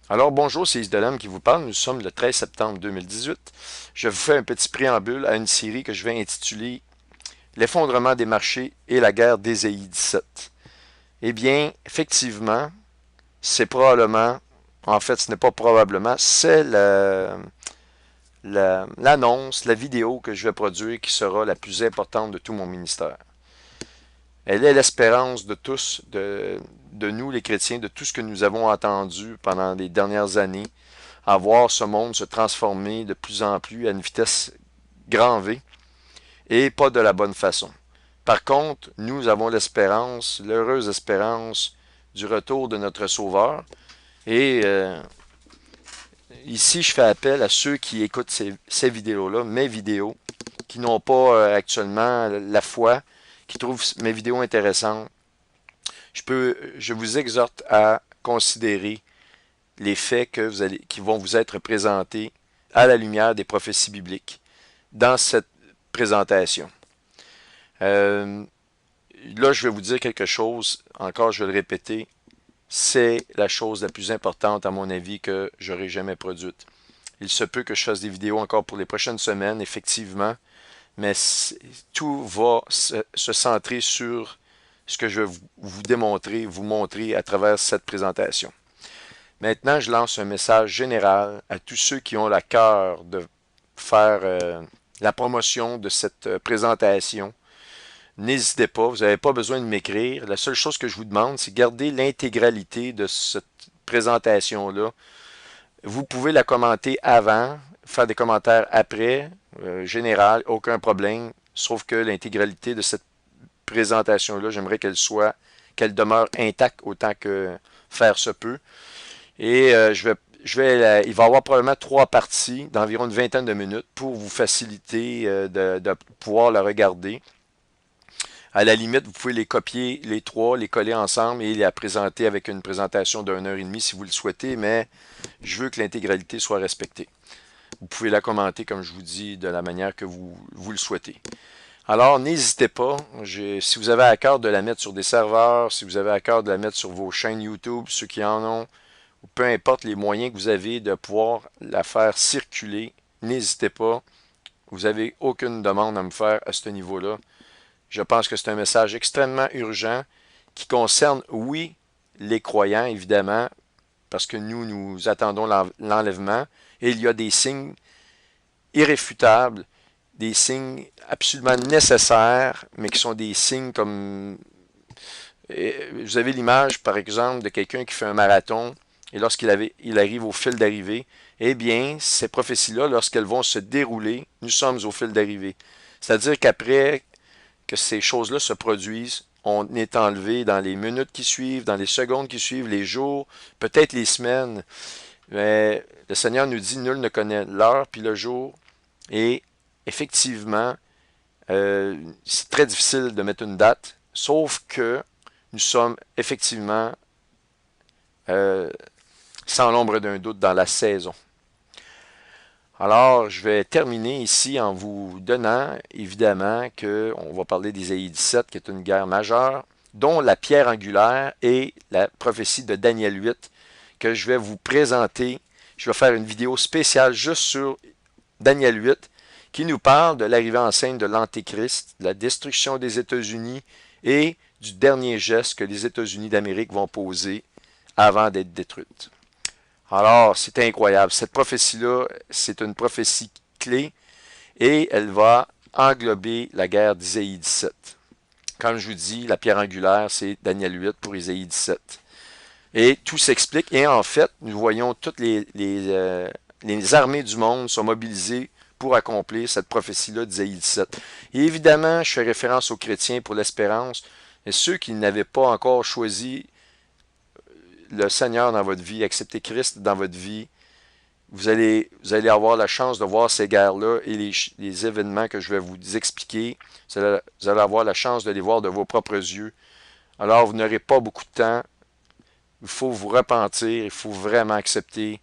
Alors bonjour, c'est Isdelem qui vous parle. Nous sommes le 13 septembre 2018. Je vous fais un petit préambule à une série que je vais intituler L'effondrement des marchés et la guerre d'Ésaïe 17. Eh bien, effectivement, c'est probablement, en fait, ce n'est pas probablement, c'est l'annonce, la vidéo que je vais produire qui sera la plus importante de tout mon ministère. Elle est l'espérance de tous, de nous les chrétiens, de tout ce que nous avons entendu pendant les dernières années, à voir ce monde se transformer de plus en plus à une vitesse grand V et pas de la bonne façon. Par contre, nous avons l'espérance, l'heureuse espérance du retour de notre Sauveur. Et ici, je fais appel à ceux qui écoutent ces vidéos-là, mes vidéos, qui n'ont pas actuellement la foi, qui trouvent mes vidéos intéressantes. Je vous exhorte à considérer les faits qui vont vous être présentés à la lumière des prophéties bibliques dans cette présentation. Euh, Là, je vais vous dire quelque chose, encore je vais le répéter, c'est la chose la plus importante à mon avis que j'aurai jamais produite. Il se peut que je fasse des vidéos encore pour les prochaines semaines, effectivement, mais tout va se centrer sur ce que je vais vous démontrer, vous montrer à travers cette présentation. Maintenant, je lance un message général à tous ceux qui ont la cœur de faire la promotion de cette présentation. N'hésitez pas, vous n'avez pas besoin de m'écrire. La seule chose que je vous demande, c'est garder l'intégralité de cette présentation-là. Vous pouvez la commenter avant, faire des commentaires après, général, aucun problème, sauf que l'intégralité de cette présentation-là, j'aimerais qu'elle demeure intacte autant que faire se peut. Et il va y avoir probablement trois parties d'environ une vingtaine de minutes pour vous faciliter de pouvoir la regarder. À la limite, vous pouvez les copier, les trois, les coller ensemble et la présenter avec une présentation d'une heure et demie si vous le souhaitez, mais je veux que l'intégralité soit respectée. Vous pouvez la commenter, comme je vous dis, de la manière que vous le souhaitez. Alors, n'hésitez pas, si vous avez à cœur de la mettre sur des serveurs, si vous avez à cœur de la mettre sur vos chaînes YouTube, ceux qui en ont, ou peu importe les moyens que vous avez de pouvoir la faire circuler, n'hésitez pas. Vous n'avez aucune demande à me faire à ce niveau-là. Je pense que c'est un message extrêmement urgent qui concerne, oui, les croyants, évidemment, parce que nous attendons l'enlèvement, et il y a des signes irréfutables, des signes absolument nécessaires, mais qui sont des signes comme... Vous avez l'image, par exemple, de quelqu'un qui fait un marathon, et il arrive au fil d'arrivée, eh bien, ces prophéties-là, lorsqu'elles vont se dérouler, nous sommes au fil d'arrivée. C'est-à-dire qu'après que ces choses-là se produisent, on est enlevé dans les minutes qui suivent, dans les secondes qui suivent, les jours, peut-être les semaines. Mais le Seigneur nous dit, nul ne connaît l'heure puis le jour. Et effectivement, c'est très difficile de mettre une date, sauf que nous sommes effectivement euh, sans l'ombre d'un doute dans la saison. Alors, je vais terminer ici en vous donnant, évidemment, qu'on va parler d'Ésaïe 17, qui est une guerre majeure, dont la pierre angulaire est la prophétie de Daniel 8, que je vais vous présenter. Je vais faire une vidéo spéciale juste sur Daniel 8, qui nous parle de l'arrivée en scène de l'Antéchrist, de la destruction des États-Unis et du dernier geste que les États-Unis d'Amérique vont poser avant d'être détruites. Alors, c'est incroyable. Cette prophétie-là, c'est une prophétie clé et elle va englober la guerre d'Isaïe 17. Comme je vous dis, la pierre angulaire, c'est Daniel 8 pour Isaïe 17. Et tout s'explique. Et en fait, nous voyons toutes les armées du monde sont mobilisées pour accomplir cette prophétie-là d'Isaïe 17. Et évidemment, je fais référence aux chrétiens pour l'espérance, et ceux qui n'avaient pas encore choisi le Seigneur dans votre vie, accepter Christ dans votre vie, vous allez avoir la chance de voir ces guerres-là et les événements que je vais vous expliquer. Vous allez avoir la chance de les voir de vos propres yeux. Alors, vous n'aurez pas beaucoup de temps. Il faut vous repentir. Il faut vraiment accepter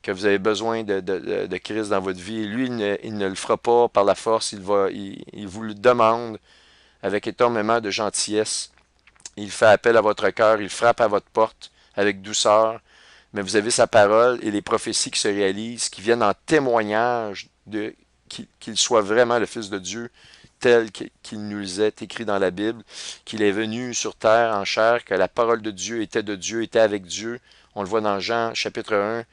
que vous avez besoin de Christ dans votre vie. Et lui, il ne le fera pas par la force. Il vous le demande avec énormément de gentillesse. Il fait appel à votre cœur. Il frappe à votre porte avec douceur. mais vous avez sa parole et les prophéties qui se réalisent, qui viennent en témoignage de qu'il soit vraiment le Fils de Dieu, tel qu'il nous est écrit dans la Bible, qu'il est venu sur terre en chair, que la parole de Dieu, était avec Dieu. On le voit dans Jean chapitre 1,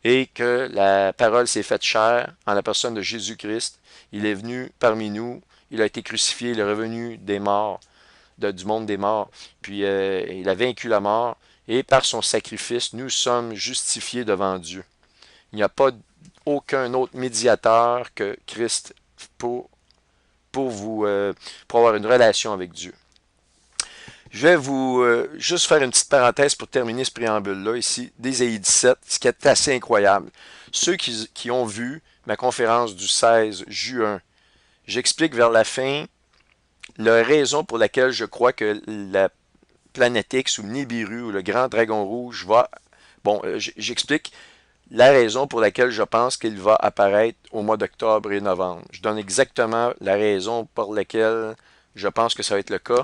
et que la parole s'est faite chair en la personne de Jésus-Christ. Il est venu parmi nous, il a été crucifié, il est revenu des morts, du monde des morts, puis il a vaincu la mort, et par son sacrifice, nous sommes justifiés devant Dieu. Il n'y a pas aucun autre médiateur que Christ pour, pour avoir une relation avec Dieu. Je vais vous juste faire une petite parenthèse pour terminer ce préambule-là ici, d'Ésaïe 17, ce qui est assez incroyable. Ceux qui ont vu ma conférence du 16 juin, j'explique vers la fin la raison pour laquelle je crois que la planète X ou Nibiru ou le grand dragon rouge va... Bon, j'explique la raison pour laquelle je pense qu'il va apparaître au mois d'octobre et novembre. Je donne exactement la raison pour laquelle je pense que ça va être le cas.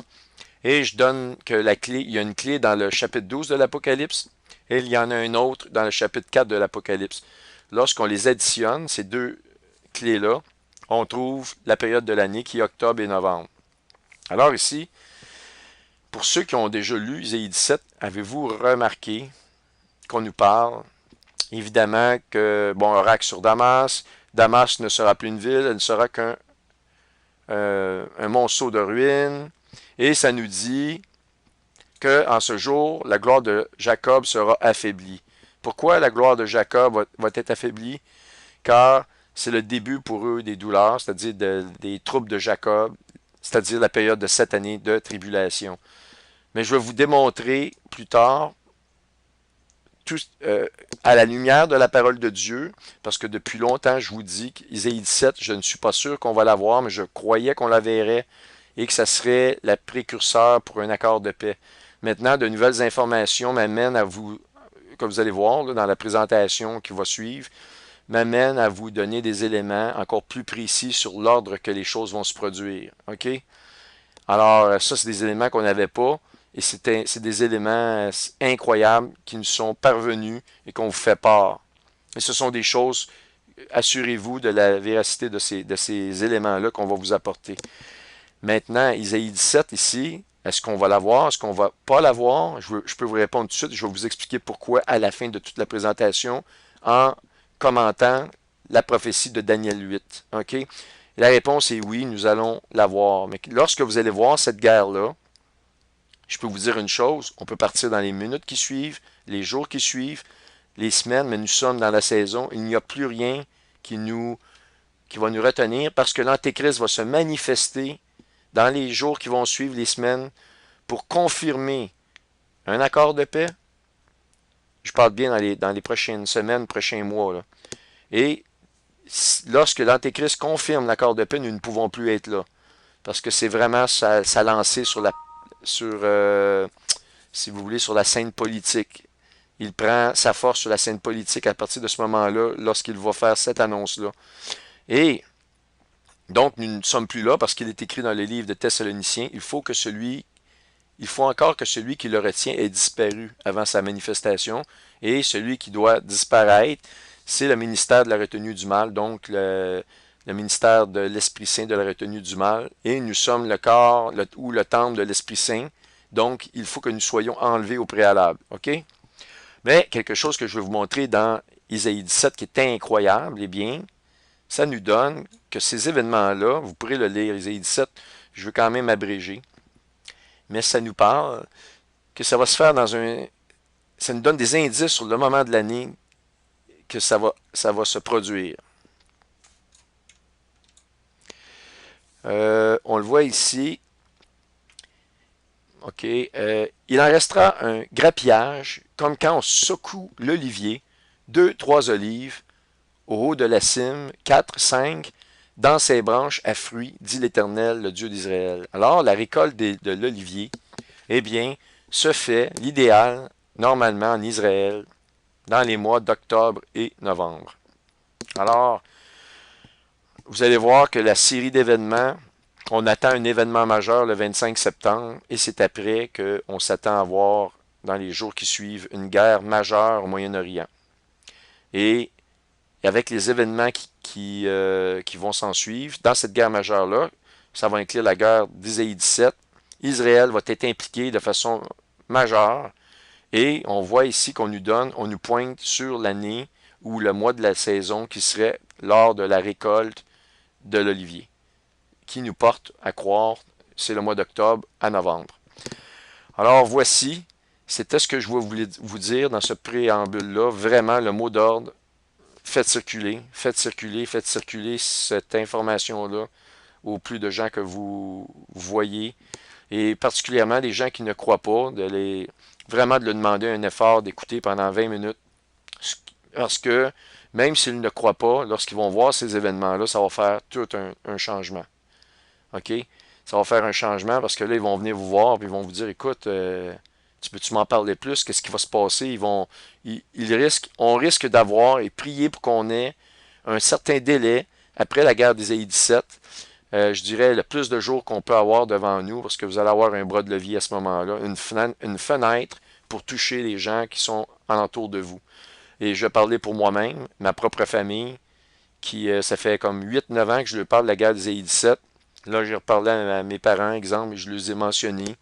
Et je donne que la clé, il y a une clé dans le chapitre 12 de l'Apocalypse et il y en a une autre dans le chapitre 4 de l'Apocalypse. Lorsqu'on les additionne, ces deux clés-là, on trouve la période de l'année qui est octobre et novembre. Alors ici, pour ceux qui ont déjà lu Ésaïe 17, avez-vous remarqué qu'on nous parle évidemment que, bon, oracle sur Damas, Damas ne sera plus une ville, elle ne sera qu'un monceau de ruines. Et ça nous dit que en ce jour, la gloire de Jacob sera affaiblie. Pourquoi la gloire de Jacob va être affaiblie? Car c'est le début pour eux des douleurs, c'est-à-dire des troubles de Jacob, c'est-à-dire la période de 7 années de tribulation. Mais je vais vous démontrer plus tard, à la lumière de la parole de Dieu, parce que depuis longtemps, je vous dis qu'Ésaïe 17, je ne suis pas sûr qu'on va la voir, mais je croyais qu'on la verrait et que ça serait la précurseur pour un accord de paix. Maintenant, de nouvelles informations m'amènent à vous, comme vous allez voir là, dans la présentation qui va suivre, m'amènent à vous donner des éléments encore plus précis sur l'ordre que les choses vont se produire. OK? Alors, ça, c'est des éléments qu'on n'avait pas. Et c'est des éléments incroyables qui nous sont parvenus et qu'on vous fait part. Et ce sont des choses, assurez-vous de la véracité de ces éléments-là qu'on va vous apporter. Maintenant, Ésaïe 17 ici, est-ce qu'on va la voir? Est-ce qu'on va pas la voir? Je peux vous répondre tout de suite. Je vais vous expliquer pourquoi à la fin de toute la présentation en commentant la prophétie de Daniel 8. OK? La réponse est oui, nous allons la voir. Mais lorsque vous allez voir cette guerre-là, je peux vous dire une chose, on peut partir dans les minutes qui suivent, les jours qui suivent, les semaines, mais nous sommes dans la saison. Il n'y a plus rien qui va nous retenir parce que l'Antéchrist va se manifester dans les jours qui vont suivre, les semaines, pour confirmer un accord de paix. Je parle bien dans les prochaines semaines, prochains mois. Là. Et lorsque l'Antéchrist confirme l'accord de paix, nous ne pouvons plus être là. Parce que c'est vraiment sa lancée si vous voulez, sur la scène politique. Il prend sa force sur la scène politique à partir de ce moment-là, lorsqu'il va faire cette annonce-là. Et donc, nous ne sommes plus là parce qu'il est écrit dans le livre de Thessaloniciens, il faut encore que celui qui le retient ait disparu avant sa manifestation. Et celui qui doit disparaître, c'est le ministère de la retenue du mal, donc le ministère de l'Esprit Saint de la retenue du mal. Et nous sommes le corps ou le temple de l'Esprit Saint. Donc, il faut que nous soyons enlevés au préalable. OK? Mais quelque chose que je vais vous montrer dans Ésaïe 17 qui est incroyable, eh bien, ça nous donne que ces événements-là, vous pourrez le lire, Ésaïe 17, je veux quand même abréger, mais ça nous parle que ça va se faire ça nous donne des indices sur le moment de l'année que ça va se produire. On le voit ici. OK. Il en restera un grappillage, comme quand on secoue l'olivier, 2, 3 olives, au haut de la cime, 4, 5, dans ses branches à fruits, dit l'Éternel, le Dieu d'Israël. Alors, la récolte de l'olivier, eh bien, se fait, l'idéal, normalement en Israël, dans les mois d'octobre et novembre. Alors, vous allez voir que la série d'événements, on attend un événement majeur le 25 septembre, et c'est après qu'on s'attend à voir dans les jours qui suivent, une guerre majeure au Moyen-Orient. Et avec les événements qui vont s'en suivre, dans cette guerre majeure-là, ça va inclure la guerre d'Isaïe 17, Israël va être impliqué de façon majeure. Et on voit ici qu'on nous pointe sur l'année ou le mois de la saison qui serait lors de la récolte de l'olivier, qui nous porte à croire, c'est le mois d'octobre à novembre. Alors voici, c'était ce que je voulais vous dire dans ce préambule-là, vraiment le mot d'ordre, faites circuler, faites circuler, faites circuler cette information-là au plus de gens que vous voyez, et particulièrement les gens qui ne croient pas, vraiment de leur demander un effort d'écouter pendant 20 minutes, parce que même s'ils ne croient pas, lorsqu'ils vont voir ces événements-là, ça va faire tout un changement. OK? Ça va faire un changement parce que là, ils vont venir vous voir et ils vont vous dire, écoute, tu peux-tu m'en parler plus? Qu'est-ce qui va se passer? On risque d'avoir et prier pour qu'on ait un certain délai après la guerre d'Ésaïe 17. Je dirais le plus de jours qu'on peut avoir devant nous parce que vous allez avoir un bras de levier à ce moment-là, une fenêtre pour toucher les gens qui sont alentour de vous. Et je parlais pour moi-même, ma propre famille, ça fait comme 8-9 ans que je leur parle de la guerre d'Ésaïe 17. Là, j'ai reparlé à mes parents, exemple, et je leur ai mentionné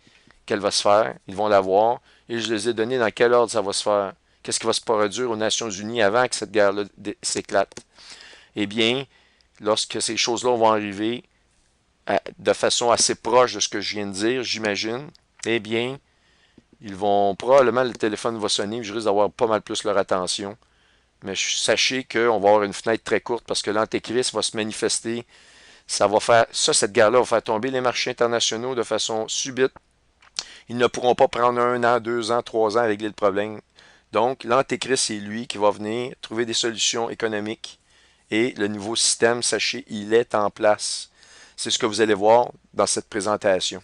qu'elle va se faire. Ils vont la voir. Et je les ai donné dans quel ordre ça va se faire. Qu'est-ce qui va se produire aux Nations Unies avant que cette guerre-là s'éclate? Eh bien, lorsque ces choses-là vont arriver de façon assez proche de ce que je viens de dire, j'imagine, eh bien, probablement le téléphone va sonner, je risque d'avoir pas mal plus leur attention. Mais sachez qu'on va avoir une fenêtre très courte parce que l'Antéchrist va se manifester. Cette guerre-là va faire tomber les marchés internationaux de façon subite. Ils ne pourront pas prendre 1 an, 2 ans, 3 ans à régler le problème. Donc, l'Antéchrist, c'est lui qui va venir trouver des solutions économiques. Et le nouveau système, sachez, il est en place. C'est ce que vous allez voir dans cette présentation.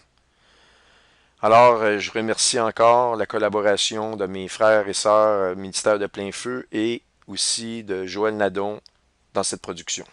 Alors, je remercie encore la collaboration de mes frères et sœurs ministère de Plein Feu et aussi de Joël Nadon dans cette production.